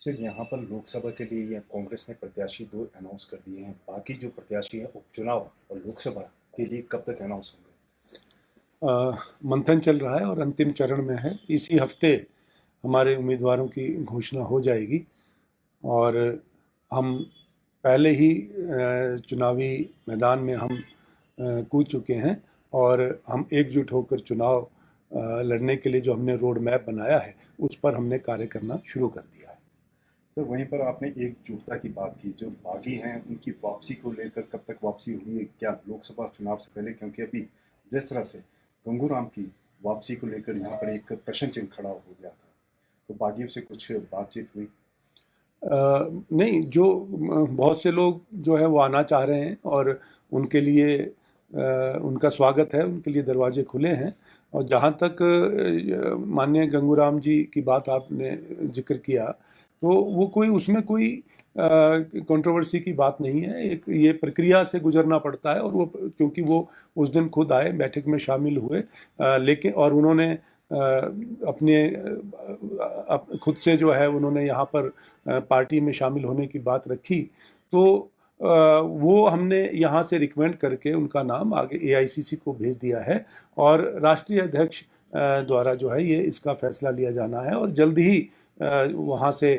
Sir यहाँ पर लोकसभा के लिए या कांग्रेस ने प्रत्याशी दो अनाउंस कर दिए हैं। बाकी जो प्रत्याशी हैं उपचुनाव और लोकसभा के लिए कब तक अनाउंस होंगे? मंथन चल रहा है और अंतिम चरण में है। इसी हफ्ते हमारे उम्मीदवारों की घोषणा हो जाएगी और हम पहले ही चुनावी मैदान में हम कूद चुके हैं और हम एकजुट होकर चुनाव लड़ने के लिए जो हमने रोड मैप बनाया है उस पर हमने कार्य करना शुरू कर दिया है। सर वहीं पर आपने एकजुटता की बात की, जो बागी हैं उनकी वापसी को लेकर कब तक वापसी हुई है, क्या लोकसभा चुनाव से पहले? क्योंकि अभी जिस तरह से गंगूराम की वापसी को लेकर यहाँ पर एक प्रश्न चिन्ह खड़ा हो गया था, तो बागियों से कुछ बातचीत हुई? नहीं, जो बहुत से लोग जो है वो आना चाह रहे हैं और उनके लिए उनका स्वागत है, उनके लिए दरवाजे खुले हैं। और जहाँ तक माननीय गंगूराम जी की बात आपने जिक्र किया, तो वो कोई उसमें कोई कंट्रोवर्सी की बात नहीं है। एक ये प्रक्रिया से गुजरना पड़ता है और वो क्योंकि वो उस दिन खुद आए, बैठक में शामिल हुए, लेकिन और उन्होंने अपने खुद से जो है उन्होंने यहाँ पर पार्टी में शामिल होने की बात रखी, तो वो हमने यहाँ से रिकमेंड करके उनका नाम आगे एआईसीसी को भेज दिया है और राष्ट्रीय अध्यक्ष द्वारा जो है ये इसका फैसला लिया जाना है और जल्द ही वहाँ से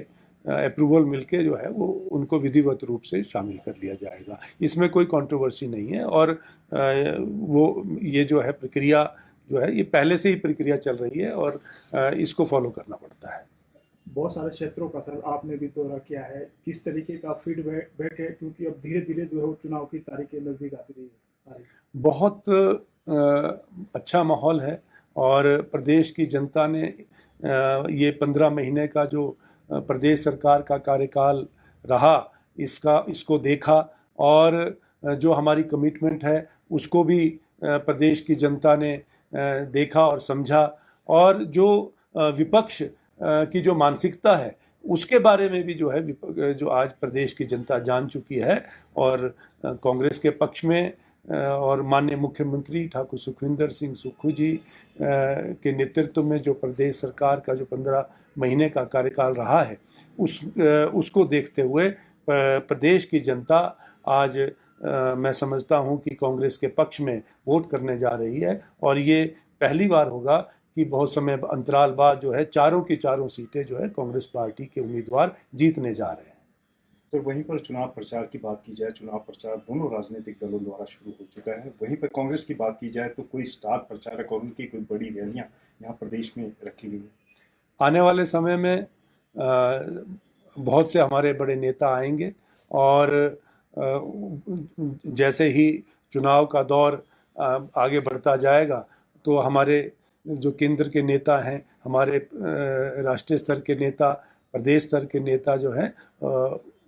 अप्रूवल मिलके जो है वो उनको विधिवत रूप से शामिल कर लिया जाएगा। इसमें कोई कंट्रोवर्सी नहीं है और वो ये जो है प्रक्रिया जो है ये पहले से ही प्रक्रिया चल रही है और इसको फॉलो करना पड़ता है। बहुत सारे क्षेत्रों का सर आपने भी दौरा किया है, किस तरीके का फीडबैक है, क्योंकि अब धीरे धीरे जो है वो चुनाव की तारीखें नज़दीक आती रही है? बहुत अच्छा माहौल है और प्रदेश की जनता ने ये 15 महीने का जो प्रदेश सरकार का कार्यकाल रहा इसको देखा और जो हमारी कमिटमेंट है उसको भी प्रदेश की जनता ने देखा और समझा और जो विपक्ष की जो मानसिकता है उसके बारे में भी जो है जो आज प्रदेश की जनता जान चुकी है और कांग्रेस के पक्ष में और माननीय मुख्यमंत्री ठाकुर सुखविंदर सिंह सुक्खू जी के नेतृत्व में जो प्रदेश सरकार का जो 15 महीने का कार्यकाल रहा है उसको देखते हुए प्रदेश की जनता आज मैं समझता हूं कि कांग्रेस के पक्ष में वोट करने जा रही है और ये पहली बार होगा कि बहुत समय अंतराल बाद जो है चारों की चारों सीटें जो है कांग्रेस पार्टी के उम्मीदवार जीतने जा रहे हैं। तो वहीं पर चुनाव प्रचार की बात की जाए, चुनाव प्रचार दोनों राजनीतिक दलों द्वारा शुरू हो चुका है। वहीं पर कांग्रेस की बात की जाए तो कोई स्टार प्रचारक और उनकी कोई बड़ी रैलियां यहाँ प्रदेश में रखी हुई है? आने वाले समय में बहुत से हमारे बड़े नेता आएंगे और जैसे ही चुनाव का दौर आगे बढ़ता जाएगा तो हमारे जो केंद्र के नेता हैं, हमारे राष्ट्रीय स्तर के नेता, प्रदेश स्तर के नेता जो हैं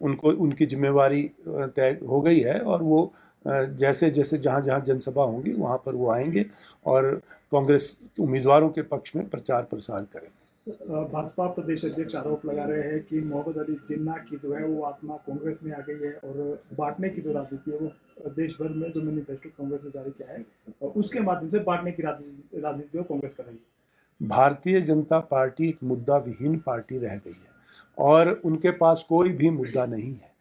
उनको उनकी जिम्मेवारी तय हो गई है और वो जैसे जैसे जहाँ जहाँ जनसभा होंगी वहाँ पर वो आएंगे और कांग्रेस उम्मीदवारों के पक्ष में प्रचार प्रसार करेंगे। भाजपा प्रदेश अध्यक्ष आरोप लगा रहे हैं कि मोहम्मद अली जिन्ना की जो है वो आत्मा कांग्रेस में आ गई है और बांटने की जो राजनीति है वो देश भर में जो मैनिफेस्टो कांग्रेस ने जारी किया है और उसके माध्यम से बांटने की राजनीति को कांग्रेस कर रही है। भारतीय जनता पार्टी एक मुद्दा विहीन पार्टी रह गई है और उनके पास कोई भी मुद्दा नहीं है।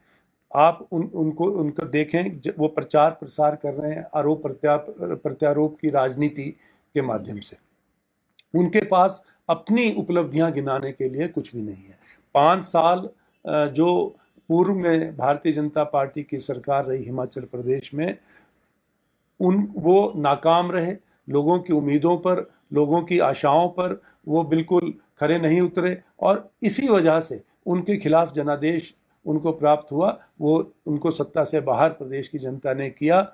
आप उनको देखें, वो प्रचार प्रसार कर रहे हैं आरोप प्रत्यारोप की राजनीति के माध्यम से। उनके पास अपनी उपलब्धियां गिनाने के लिए कुछ भी नहीं है। 5 साल जो पूर्व में भारतीय जनता पार्टी की सरकार रही हिमाचल प्रदेश में, वो नाकाम रहे। लोगों की उम्मीदों पर, लोगों की आशाओं पर वो बिल्कुल खरे नहीं उतरे और इसी वजह से उनके खिलाफ जनादेश उनको प्राप्त हुआ। वो उनको सत्ता से बाहर प्रदेश की जनता ने किया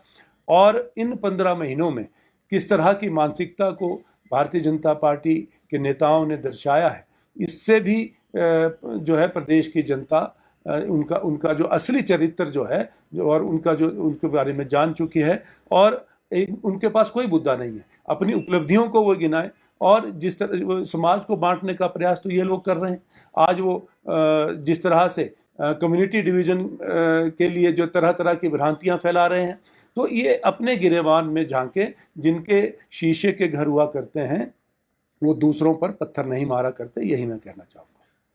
और इन 15 महीनों में किस तरह की मानसिकता को भारतीय जनता पार्टी के नेताओं ने दर्शाया है, इससे भी जो है प्रदेश की जनता उनका जो असली चरित्र जो है जो और उनका जो उनके बारे में जान चुकी है और उनके पास कोई मुद्दा नहीं है। अपनी उपलब्धियों को वो गिनाएं और जिस तरह समाज को बांटने का प्रयास तो ये लोग कर रहे हैं। आज वो जिस तरह से कम्युनिटी डिवीज़न के लिए जो तरह तरह की भ्रांतियां फैला रहे हैं, तो ये अपने गिरेबान में झांके, जिनके शीशे के घर हुआ करते हैं वो दूसरों पर पत्थर नहीं मारा करते, यही मैं कहना चाहूँगा।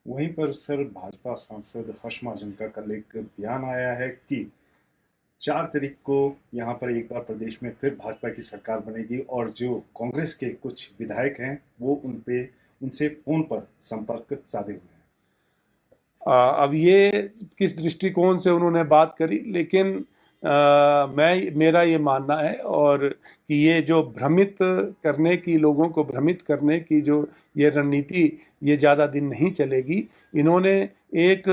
वहीं पर सर भाजपा सांसद हर्ष महाजन का कल एक बयान आया है कि 4 तारीख को यहाँ पर एक बार प्रदेश में फिर भाजपा की सरकार बनेगी और जो कांग्रेस के कुछ विधायक हैं वो उनसे फोन पर संपर्क साधे हुए हैं। अब ये किस दृष्टिकोण से उन्होंने बात करी, लेकिन मेरा ये मानना है और कि ये जो भ्रमित करने की, लोगों को भ्रमित करने की जो ये रणनीति, ये ज़्यादा दिन नहीं चलेगी। इन्होंने एक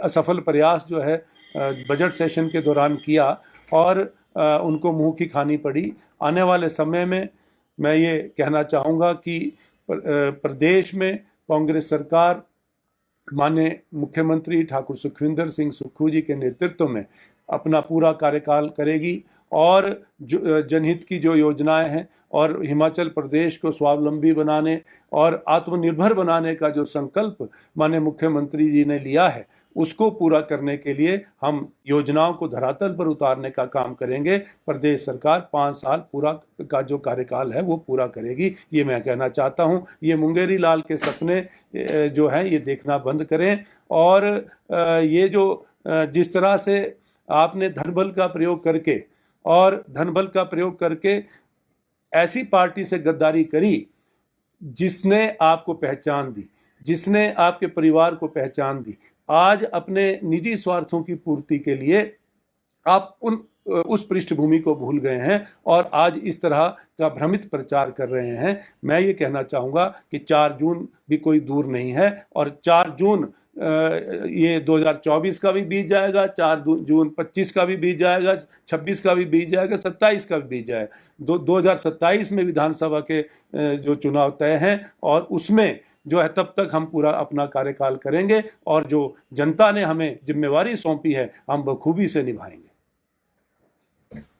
असफल प्रयास जो है बजट सेशन के दौरान किया और उनको मुंह की खानी पड़ी। आने वाले समय में मैं ये कहना चाहूँगा कि प्रदेश में कांग्रेस सरकार माननीय मुख्यमंत्री ठाकुर सुखविंदर सिंह सुक्खू जी के नेतृत्व में अपना पूरा कार्यकाल करेगी और जो जनहित की जो योजनाएं हैं और हिमाचल प्रदेश को स्वावलंबी बनाने और आत्मनिर्भर बनाने का जो संकल्प माननीय मुख्यमंत्री जी ने लिया है, उसको पूरा करने के लिए हम योजनाओं को धरातल पर उतारने का काम करेंगे। प्रदेश सरकार 5 साल पूरा का जो कार्यकाल है वो पूरा करेगी, ये मैं कहना चाहता हूँ। ये मुंगेरी लाल के सपने जो हैं ये देखना बंद करें और ये जो जिस तरह से आपने धनबल का प्रयोग करके ऐसी पार्टी से गद्दारी करी जिसने आपको पहचान दी, जिसने आपके परिवार को पहचान दी, आज अपने निजी स्वार्थों की पूर्ति के लिए आप उस पृष्ठभूमि को भूल गए हैं और आज इस तरह का भ्रमित प्रचार कर रहे हैं। मैं ये कहना चाहूँगा कि 4 जून भी कोई दूर नहीं है और 4 जून ये 2024 का भी बीत जाएगा, 4 जून 25 का भी बीत जाएगा, 26 का भी बीत जाएगा, 27 का भी बीत जाएगा। 2027 में विधानसभा के जो चुनाव तय हैं और उसमें जो है तब तक हम पूरा अपना कार्यकाल करेंगे और जो जनता ने हमें जिम्मेवारी सौंपी है हम बखूबी से निभाएंगे।